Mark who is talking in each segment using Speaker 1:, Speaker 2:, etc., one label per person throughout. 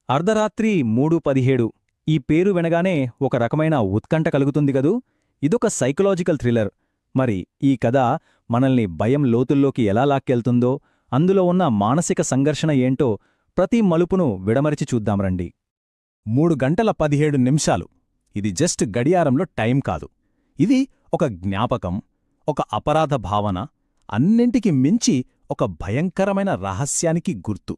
Speaker 1: అర్ధరాత్రి 3:17 ఈ పేరు వినగానే ఒక రకమైన ఉత్కంఠ కలుగుతుంది గదూ. ఇదొక సైకలాజికల్ థ్రిల్లర్. మరి ఈ కథ మనల్ని భయం లోతుల్లోకి ఎలా లాక్కెళ్తుందో, అందులో ఉన్న మానసిక సంఘర్షణ ఏంటో ప్రతి మలుపును విడమరిచి చూద్దాం రండి.
Speaker 2: 3:17 ఇది జస్ట్ గడియారంలో టైం కాదు. ఇది ఒక జ్ఞాపకం, ఒక అపరాధ భావన, అన్నింటికి మించి ఒక భయంకరమైన రహస్యానికి గుర్తు.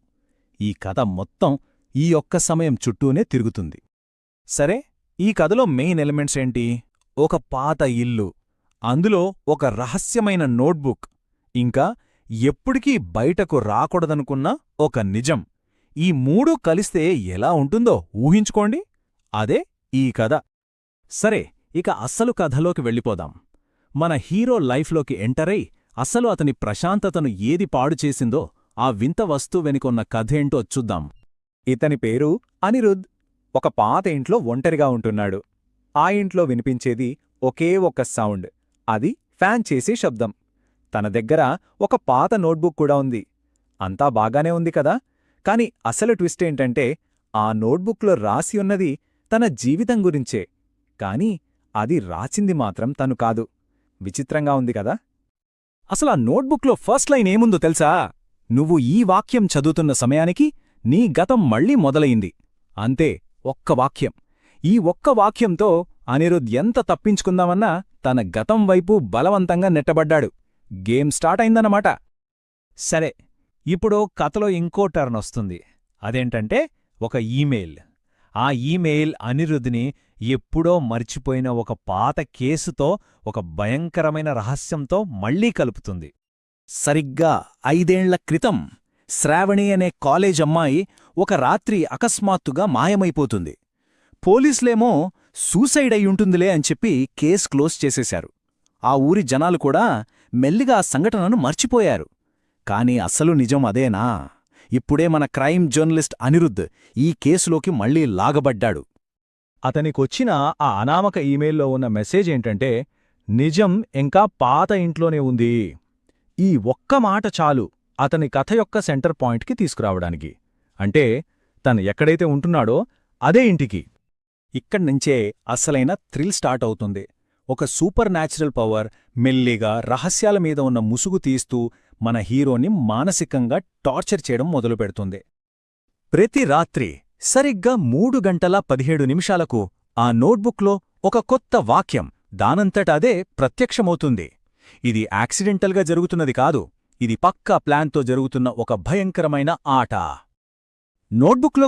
Speaker 2: ఈ కథ మొత్తం ఈ ఒక్క సమయం చుట్టూనే తిరుగుతుంది. సరే, ఈ కథలో మెయిన్ ఎలిమెంట్స్ ఏంటి? ఒక పాత ఇల్లు, అందులో ఒక రహస్యమైన నోట్బుక్, ఇంకా ఎప్పటికీ బయటకు రాకూడదనుకున్న ఒక నిజం. ఈ మూడూ కలిస్తే ఎలా ఉంటుందో ఊహించుకోండి. అదే ఈ కథ. సరే, ఇక అస్సలు కథలోకి వెళ్ళిపోదాం. మన హీరో లైఫ్లోకి ఎంటరై అసలు అతని ప్రశాంతతను ఏది పాడుచేసిందో ఆ వింత వస్తువు వెనుకొన్న కథేంటో చూద్దాం.
Speaker 1: ఇతని పేరు అనిరుద్. ఒక పాత ఇంట్లో ఒంటరిగా ఉంటున్నాడు. ఆ ఇంట్లో వినిపించేది ఒకే ఒక్క సౌండ్, అది ఫ్యాన్ చేసే శబ్దం. తన దగ్గర ఒక పాత నోట్బుక్ కూడా ఉంది. అంతా బాగానే ఉంది కదా. కాని అసలు ట్విస్ట్ ఏంటంటే, ఆ నోట్బుక్లో రాసి ఉన్నది తన జీవితం గురించే. కాని అది రాసింది మాత్రం తను కాదు. విచిత్రంగా ఉంది కదా.
Speaker 2: అసలా నోట్బుక్లో ఫస్ట్ లైన్ ఏముందో తెలుసా? నువ్వు ఈ వాక్యం చదువుతున్న సమయానికి నీ గతం మళ్లీ మొదలయింది. అంతే, ఒక్క వాక్యం. ఈ ఒక్క వాక్యంతో అనిరుద్ ఎంత తప్పించుకుందామన్నా తన గతం వైపు బలవంతంగా నెట్టబడ్డాడు. గేమ్ స్టార్ట్ అయిందన్నమాట. సరే, ఇప్పుడు కథలో ఇంకో టర్న్ వస్తుంది. అదేంటంటే ఒక ఈమెయిల్. ఆ ఈమెయిల్ అనిరుద్ని ఎప్పుడో మర్చిపోయిన ఒక పాత కేసుతో, ఒక భయంకరమైన రహస్యంతో మళ్లీ కలుపుతుంది. సరిగ్గా 5 ఏళ్ల క్రితం శ్రావణి అనే కాలేజ్ అమ్మాయి ఒక రాత్రి అకస్మాత్తుగా మాయమైపోతుంది. పోలీసులేమో సూసైడ్ అయ్యుంటుందిలే అని చెప్పి కేస్ క్లోజ్ చేసేశారు. ఆ ఊరి జనాలు కూడా మెల్లిగా ఆ సంఘటనను మర్చిపోయారు. కాని అసలు నిజం అదేనా? ఇప్పుడే మన క్రైమ్ జర్నలిస్ట్ అనిరుద్ ఈ కేసులోకి మళ్లీ లాగబడ్డాడు.
Speaker 1: అతనికొచ్చిన ఆ అనామక ఈమెయిల్లో ఉన్న మెసేజ్ ఏంటంటే, నిజం ఇంకా పాత ఇంట్లోనే ఉంది. ఈ ఒక్క మాట చాలు అతని కథ యొక్క సెంటర్ పాయింట్కి తీసుకురావడానికి. అంటే తను ఎక్కడైతే ఉంటున్నాడో అదే ఇంటికి.
Speaker 2: ఇక్కడ్నుంచే అసలైన థ్రిల్ స్టార్ట్ అవుతుంది. ఒక సూపర్ న్యాచురల్ పవర్ మెల్లిగా రహస్యాల మీద ఉన్న ముసుగు తీస్తూ మన హీరోని మానసికంగా టార్చర్ చేయడం మొదలుపెడుతుంది. ప్రతి రాత్రి సరిగ్గా 3:17 ఆ నోట్బుక్లో ఒక కొత్త వాక్యం దానంతట అదే ప్రత్యక్షమవుతుంది. ఇది యాక్సిడెంటల్గా జరుగుతున్నది కాదు. ఇది పక్కా ప్లాన్తో జరుగుతున్న ఒక భయంకరమైన ఆట. నోట్బుక్లో